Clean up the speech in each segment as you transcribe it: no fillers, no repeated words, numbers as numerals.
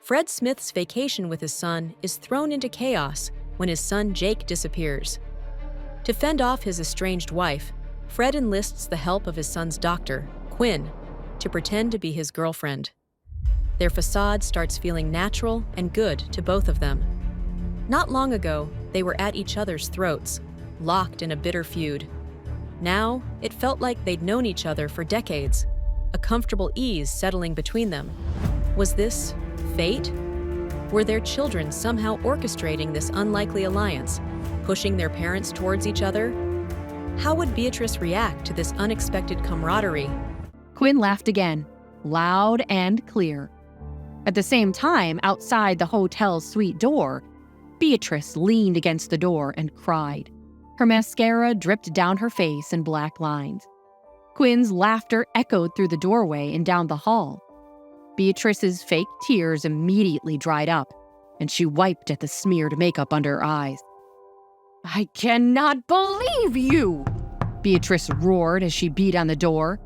Fred Smith's vacation with his son is thrown into chaos when his son Jake disappears. To fend off his estranged wife, Fred enlists the help of his son's doctor, Quinn, to pretend to be his girlfriend. Their facade starts feeling natural and good to both of them. Not long ago, they were at each other's throats, locked in a bitter feud. Now, it felt like they'd known each other for decades, a comfortable ease settling between them. Was this fate? Were their children somehow orchestrating this unlikely alliance, pushing their parents towards each other? How would Beatrice react to this unexpected camaraderie? Quinn laughed again, loud and clear. At the same time, outside the hotel's suite door, Beatrice leaned against the door and cried. Her mascara dripped down her face in black lines. Quinn's laughter echoed through the doorway and down the hall. Beatrice's fake tears immediately dried up, and she wiped at the smeared makeup under her eyes. "I cannot believe you!" Beatrice roared as she beat on the door.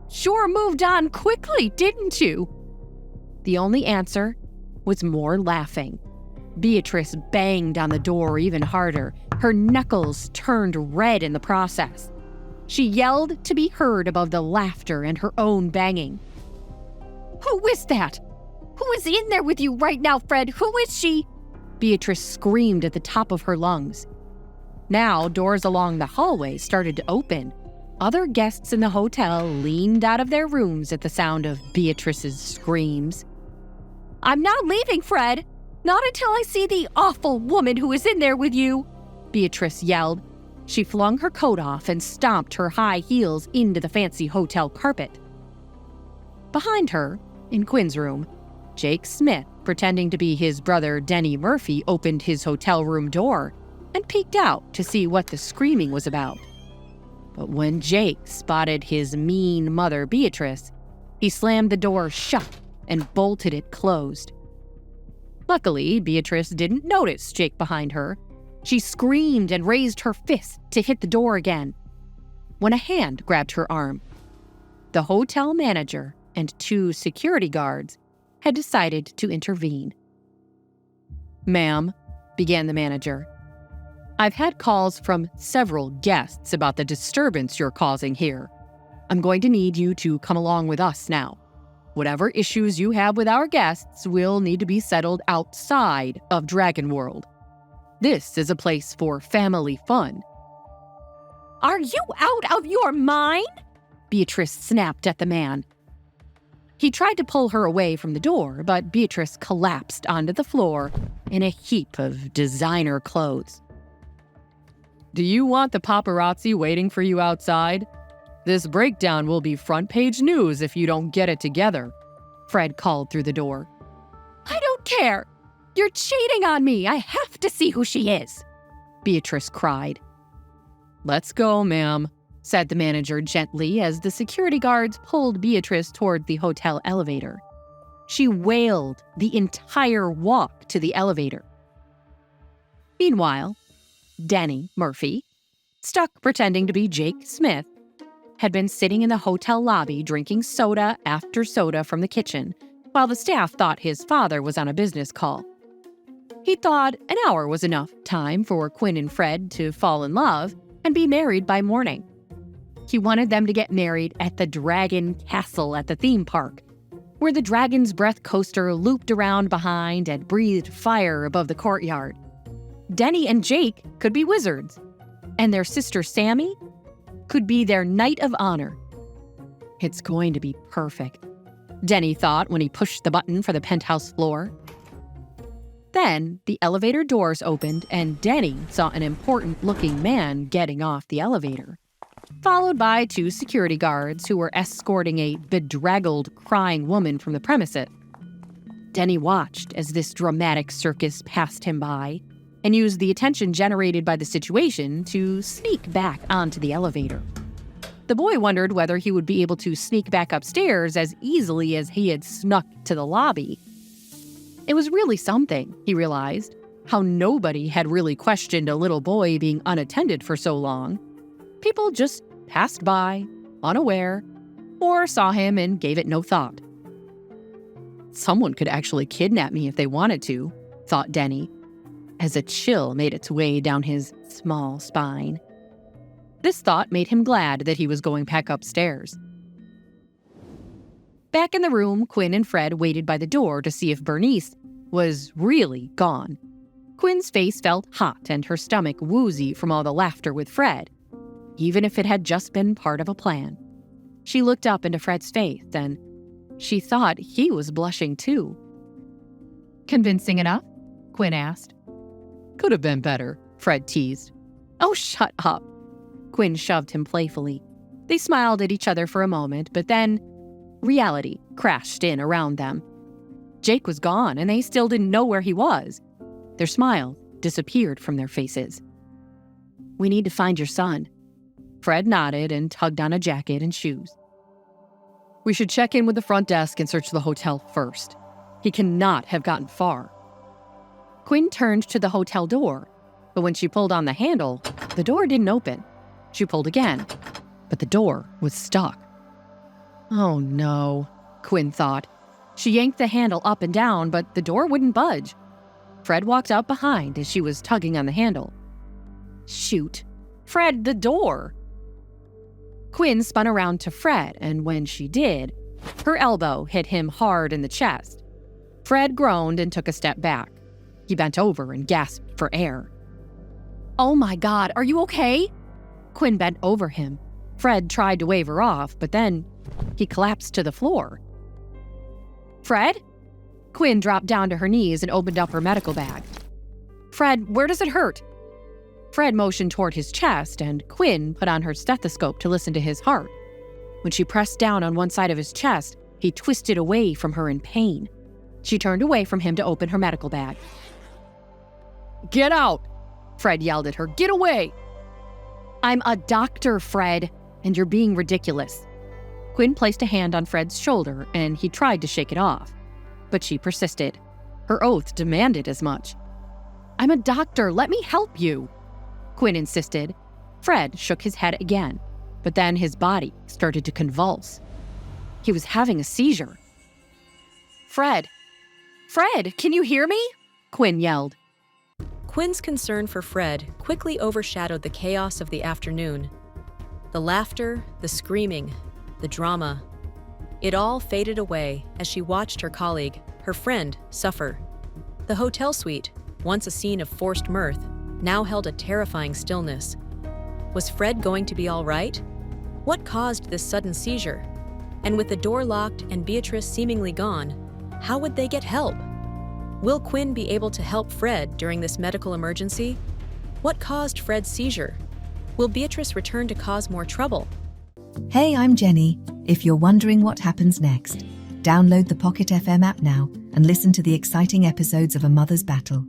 "Sure moved on quickly, didn't you?" The only answer was more laughing. Beatrice banged on the door even harder. Her knuckles turned red in the process. She yelled to be heard above the laughter and her own banging. "Who is that? Who is in there with you right now, Fred? Who is she?" Beatrice screamed at the top of her lungs. Now, doors along the hallway started to open. Other guests in the hotel leaned out of their rooms at the sound of Beatrice's screams. "I'm not leaving, Fred. Not until I see the awful woman who is in there with you," Beatrice yelled. She flung her coat off and stomped her high heels into the fancy hotel carpet. Behind her, in Quinn's room, Jake Smith, pretending to be his brother Denny Murphy, opened his hotel room door and peeked out to see what the screaming was about. But when Jake spotted his mean mother Beatrice, he slammed the door shut and bolted it closed. Luckily, Beatrice didn't notice Jake behind her. She screamed and raised her fist to hit the door again, when a hand grabbed her arm. The hotel manager and 2 security guards had decided to intervene. "Ma'am," began the manager, "I've had calls from several guests about the disturbance you're causing here. I'm going to need you to come along with us now. Whatever issues you have with our guests will need to be settled outside of Dragon World. This is a place for family fun." "Are you out of your mind?" Beatrice snapped at the man. He tried to pull her away from the door, but Beatrice collapsed onto the floor in a heap of designer clothes. "Do you want the paparazzi waiting for you outside? This breakdown will be front-page news if you don't get it together," Fred called through the door. "I don't care. You're cheating on me. I have to see who she is," Beatrice cried. "Let's go, ma'am," said the manager gently as the security guards pulled Beatrice toward the hotel elevator. She wailed the entire walk to the elevator. Meanwhile, Denny Murphy, stuck pretending to be Jake Smith, had been sitting in the hotel lobby drinking soda after soda from the kitchen, while the staff thought his father was on a business call. He thought an hour was enough time for Quinn and Fred to fall in love and be married by morning. He wanted them to get married at the Dragon Castle at the theme park, where the Dragon's Breath coaster looped around behind and breathed fire above the courtyard. Denny and Jake could be wizards, and their sister Sammy could be their knight of honor. It's going to be perfect, Denny thought when he pushed the button for the penthouse floor. Then the elevator doors opened and Denny saw an important-looking man getting off the elevator, followed by 2 security guards who were escorting a bedraggled, crying woman from the premises. Denny watched as this dramatic circus passed him by and used the attention generated by the situation to sneak back onto the elevator. The boy wondered whether he would be able to sneak back upstairs as easily as he had snuck to the lobby. It was really something, he realized, how nobody had really questioned a little boy being unattended for so long. People just passed by, unaware, or saw him and gave it no thought. Someone could actually kidnap me if they wanted to, thought Denny, as a chill made its way down his small spine. This thought made him glad that he was going back upstairs. Back in the room, Quinn and Fred waited by the door to see if Bernice was really gone. Quinn's face felt hot and her stomach woozy from all the laughter with Fred, even if it had just been part of a plan. She looked up into Fred's face and she thought he was blushing too. "Convincing enough?" Quinn asked. "Could have been better," Fred teased. "Oh, shut up." Quinn shoved him playfully. They smiled at each other for a moment, but then reality crashed in around them. Jake was gone and they still didn't know where he was. Their smiles disappeared from their faces. "We need to find your son." Fred nodded and tugged on a jacket and shoes. "We should check in with the front desk and search the hotel first. He cannot have gotten far." Quinn turned to the hotel door, but when she pulled on the handle, the door didn't open. She pulled again, but the door was stuck. "Oh no," Quinn thought. She yanked the handle up and down, but the door wouldn't budge. Fred walked up behind as she was tugging on the handle. "Shoot. Fred, the door!" Quinn spun around to Fred, and when she did, her elbow hit him hard in the chest. Fred groaned and took a step back. He bent over and gasped for air. "Oh my God, are you okay?" Quinn bent over him. Fred tried to wave her off, but then he collapsed to the floor. "Fred?" Quinn dropped down to her knees and opened up her medical bag. "Fred, where does it hurt?" Fred motioned toward his chest, and Quinn put on her stethoscope to listen to his heart. When she pressed down on one side of his chest, he twisted away from her in pain. She turned away from him to open her medical bag. "Get out!" Fred yelled at her. "Get away!" "I'm a doctor, Fred, and you're being ridiculous." Quinn placed a hand on Fred's shoulder, and he tried to shake it off. But she persisted. Her oath demanded as much. "I'm a doctor. Let me help you," Quinn insisted. Fred shook his head again, but then his body started to convulse. He was having a seizure. "Fred! Fred, can you hear me?" Quinn yelled. Quinn's concern for Fred quickly overshadowed the chaos of the afternoon. The laughter, the screaming, the drama. It all faded away as she watched her colleague, her friend, suffer. The hotel suite, once a scene of forced mirth, now held a terrifying stillness. Was Fred going to be all right? What caused this sudden seizure? And with the door locked and Beatrice seemingly gone, how would they get help? Will Quinn be able to help Fred during this medical emergency? What caused Fred's seizure? Will Beatrice return to cause more trouble? Hey, I'm Jenny. If you're wondering what happens next, download the Pocket FM app now and listen to the exciting episodes of A Mother's Battle.